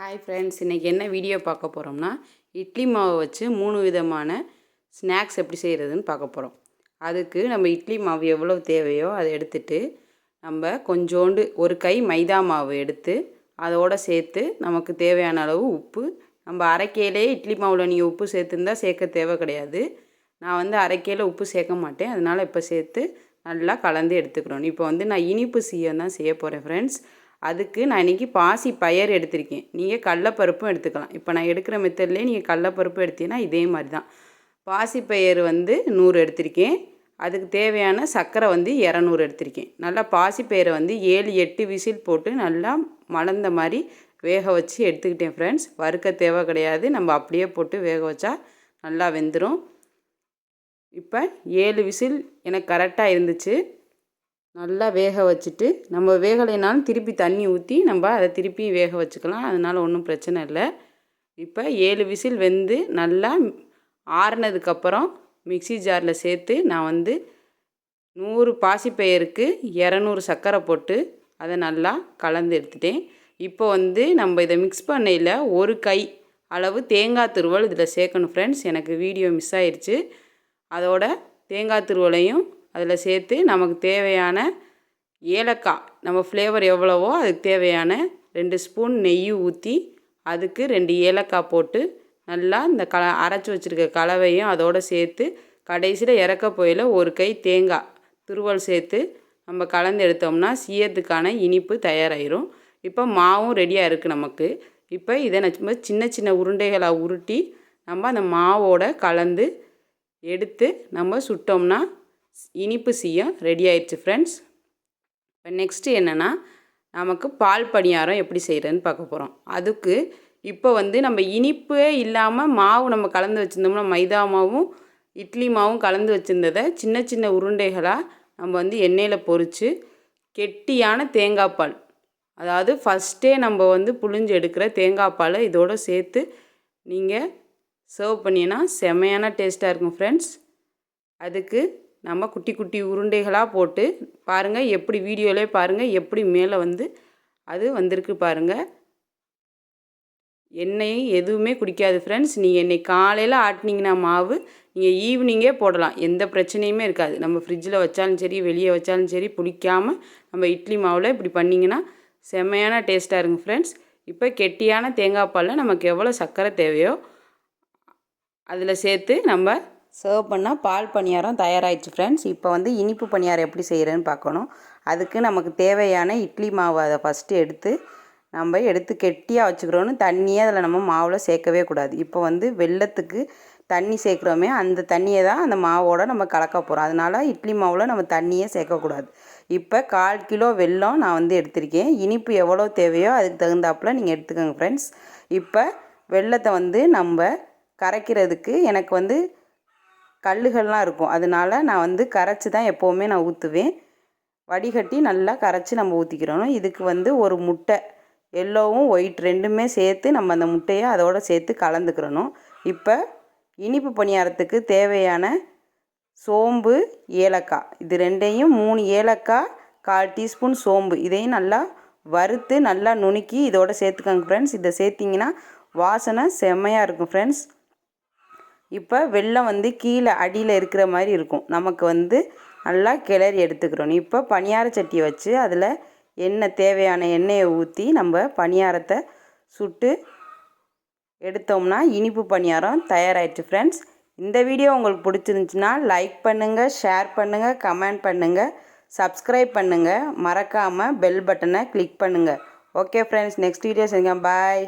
Hi friends, இன்றைக்கி என்ன video பார்க்க போகிறோம்னா இட்லி மாவை வச்சு 3 விதமான ஸ்நாக்ஸ் எப்படி செய்கிறதுன்னு பார்க்க போகிறோம். அதுக்கு நம்ம இட்லி மாவு எவ்வளோ தேவையோ அதை எடுத்துட்டு நம்ம கொஞ்சோண்டு ஒரு கை மைதா மாவு எடுத்து அதோடு சேர்த்து நமக்கு தேவையான அளவு உப்பு, நம்ம அரைக்கையிலே இட்லி மாவில் நீங்கள் உப்பு சேர்த்துருந்தா சேர்க்க தேவை கிடையாது. நான் வந்து அரைக்கையில் உப்பு சேர்க்க மாட்டேன், அதனால் இப்போ சேர்த்து நல்லா கலந்து எடுத்துக்கிறோம். இப்போ நான் இனிப்பு சீயம் தான் செய்ய போகிறேன் ஃப்ரெண்ட்ஸ். அதுக்கு நான் இன்றைக்கி பாசி பயறு எடுத்திருக்கேன். நீங்கள் கடலப்பருப்பும் எடுத்துக்கலாம். இப்போ நான் எடுக்கிற மெத்தட்லேயே நீங்கள் கடலப்பருப்பு எடுத்தீங்கன்னா இதே மாதிரி தான். பாசி பயறு 100 எடுத்திருக்கேன். அதுக்கு தேவையான சர்க்கரை 200 எடுத்திருக்கேன். நல்லா பாசி பயிரை 7-8 விசில் போட்டு நல்லா மலர்ந்த மாதிரி வேக வச்சு எடுத்துக்கிட்டேன் ஃப்ரெண்ட்ஸ். வறுக்க தேவை கிடையாது, நம்ம அப்படியே போட்டு வேக வச்சா நல்லா வெந்துடும். இப்போ 7 விசில் எனக்கு கரெக்டாக இருந்துச்சு. நல்லா வேக வச்சுட்டு, நம்ம வேகலைனாலும் திருப்பி தண்ணி ஊற்றி நம்ம அதை திருப்பி வேக வச்சுக்கலாம், அதனால் ஒன்றும் பிரச்சனை இல்லை. இப்போ 7 விசில் வெந்து நல்லா ஆறுனதுக்கப்புறம் மிக்ஸி ஜாரில் சேர்த்து நான் 100 பாசிப்பயிருக்கு 200 சர்க்கரை போட்டு அதை நல்லா கலந்து எடுத்துட்டேன். இப்போ நம்ம இதை மிக்ஸ் பண்ணையில் ஒரு கை அளவு தேங்காய் துருவல் இதில் சேர்க்கணும் ஃப்ரெண்ட்ஸ். எனக்கு வீடியோ மிஸ் ஆயிடுச்சு. அதோட தேங்காய் துருவலையும் அதில் சேர்த்து நமக்கு தேவையான ஏலக்காய், நம்ம ஃப்ளேவர் எவ்வளவோ அதுக்கு தேவையான 2 ஸ்பூன் நெய் ஊற்றி அதுக்கு 2 ஏலக்காய் போட்டு நல்லா இந்த அரைச்சி வச்சுருக்க கலவையும் அதோடு சேர்த்து கடைசியில் இறக்க போயில் ஒரு கை தேங்காய் துருவல் சேர்த்து நம்ம கலந்து எடுத்தோம்னா சீயத்துக்கான இனிப்பு தயாராகிடும். இப்போ மாவும் ரெடியாக இருக்குது நமக்கு. இப்போ இதை நம்ம சின்ன சின்ன உருண்டைகளாக உருட்டி நம்ம அந்த மாவோட கலந்து எடுத்து நம்ம சுட்டோம்னா இனிப்பு சீயம் ரெடி ஆயிடுச்சு ஃப்ரெண்ட்ஸ். இப்போ நெக்ஸ்ட்டு என்னென்னா, நமக்கு பால் பணியாரம் எப்படி செய்கிறதுன்னு பார்க்க போகிறோம். அதுக்கு இப்போ நம்ம இனிப்பே இல்லாமல் மாவு நம்ம கலந்து வச்சுருந்தோம்னா மைதா மாவும் இட்லி மாவும் கலந்து வச்சுருந்ததை சின்ன சின்ன உருண்டைகளாக நம்ம எண்ணெயில் பொரித்து கெட்டியான தேங்காய் பால், அதாவது ஃபஸ்ட்டே நம்ம புழிஞ்சு எடுக்கிற தேங்காய் பாலை இதோடு சேர்த்து நீங்கள் சர்வ் பண்ணிங்கன்னா செமையான டேஸ்ட்டாக இருக்கும் ஃப்ரெண்ட்ஸ். அதுக்கு நம்ம குட்டி குட்டி உருண்டைகளாக போட்டு பாருங்கள், எப்படி வீடியோவிலே பாருங்கள் எப்படி மேலே அது வந்திருக்கு பாருங்கள். எண்ணெய் எதுவுமே குடிக்காது ஃப்ரெண்ட்ஸ். நீங்கள் எண்ணெய் காலையில் ஆட்டினீங்கன்னா மாவு நீங்கள் ஈவினிங்கே போடலாம், எந்த பிரச்சனையுமே இருக்காது. நம்ம ஃப்ரிட்ஜில் வச்சாலும் சரி வெளியே வச்சாலும் சரி பிடிக்காமல் நம்ம இட்லி மாவில் இப்படி பண்ணிங்கன்னா செம்மையான டேஸ்ட்டாக இருக்கும் ஃப்ரெண்ட்ஸ். இப்போ கெட்டியான தேங்காய் பாலில் நமக்கு எவ்வளோ சர்க்கரை தேவையோ அதில் சேர்த்து நம்ம சர்வ் பண்ணால் பால் பணியாரம் தயாராகிடுச்சு ஃப்ரெண்ட்ஸ். இப்போ இனிப்பு பணியாரம் எப்படி செய்கிறேன்னு பார்க்கணும். அதுக்கு நமக்கு தேவையான இட்லி மாவு அதை ஃபஸ்ட்டு எடுத்து கெட்டியாக வச்சுக்கிறோன்னு தண்ணியே அதில் நம்ம மாவில் சேர்க்கவே கூடாது. இப்போ வெல்லத்துக்கு தண்ணி சேர்க்குறோமே அந்த தண்ணியை தான் அந்த மாவோடு நம்ம கலக்க போகிறோம். அதனால் இட்லி மாவில் நம்ம தண்ணியே சேர்க்கக்கூடாது. இப்போ 1/4 கிலோ வெல்லம் நான் எடுத்திருக்கேன். இனிப்பு எவ்வளோ தேவையோ அதுக்கு தகுந்தாப்பில் நீங்கள் எடுத்துக்கோங்க ஃப்ரெண்ட்ஸ். இப்போ வெல்லத்தை நம்ம கரைக்கிறதுக்கு எனக்கு கல்லுகள்லாம் இருக்கும், அதனால் நான் கரைச்சி தான் எப்போவுமே நான் ஊற்றுவேன். வடிகட்டி நல்லா கரைச்சி நம்ம ஊற்றிக்கிறணும். இதுக்கு ஒரு முட்டை, எல்லோவும் ஒயிட் ரெண்டுமே சேர்த்து நம்ம அந்த முட்டையை அதோடு சேர்த்து கலந்துக்கிறணும். இப்போ இனிப்பு பணியாரத்துக்கு தேவையான சோம்பு, ஏலக்காய், இது ரெண்டையும் 3 ஏலக்காய், 1/4 டீஸ்பூன் சோம்பு, இதையும் நல்லா வறுத்து நல்லா நுணுக்கி இதோட சேர்த்துக்கோங்க ஃப்ரெண்ட்ஸ். இதை சேர்த்திங்கன்னா வாசனை செம்மையாக இருக்கும் ஃப்ரெண்ட்ஸ். இப்போ வெல்லம் கீழே அடியில் இருக்கிற மாதிரி இருக்கும், நமக்கு நல்லா கிளறி எடுத்துக்கிறோம். இப்போ பணியார சட்டியை வச்சு அதில் தேவையான எண்ணெயை ஊற்றி நம்ம பணியாரத்தை சுட்டு எடுத்தோம்னா இனிப்பு பணியாரம் தயாராகிடுச்சு ஃப்ரெண்ட்ஸ். இந்த வீடியோ உங்களுக்கு பிடிச்சிருந்துச்சுன்னா லைக் பண்ணுங்கள், ஷேர் பண்ணுங்கள், கமெண்ட் பண்ணுங்கள், சப்ஸ்கிரைப் பண்ணுங்கள், மறக்காமல் பெல் பட்டனை கிளிக் பண்ணுங்கள். ஓகே ஃப்ரெண்ட்ஸ், நெக்ஸ்ட் வீடியோ செய்யுங்க. பாய்.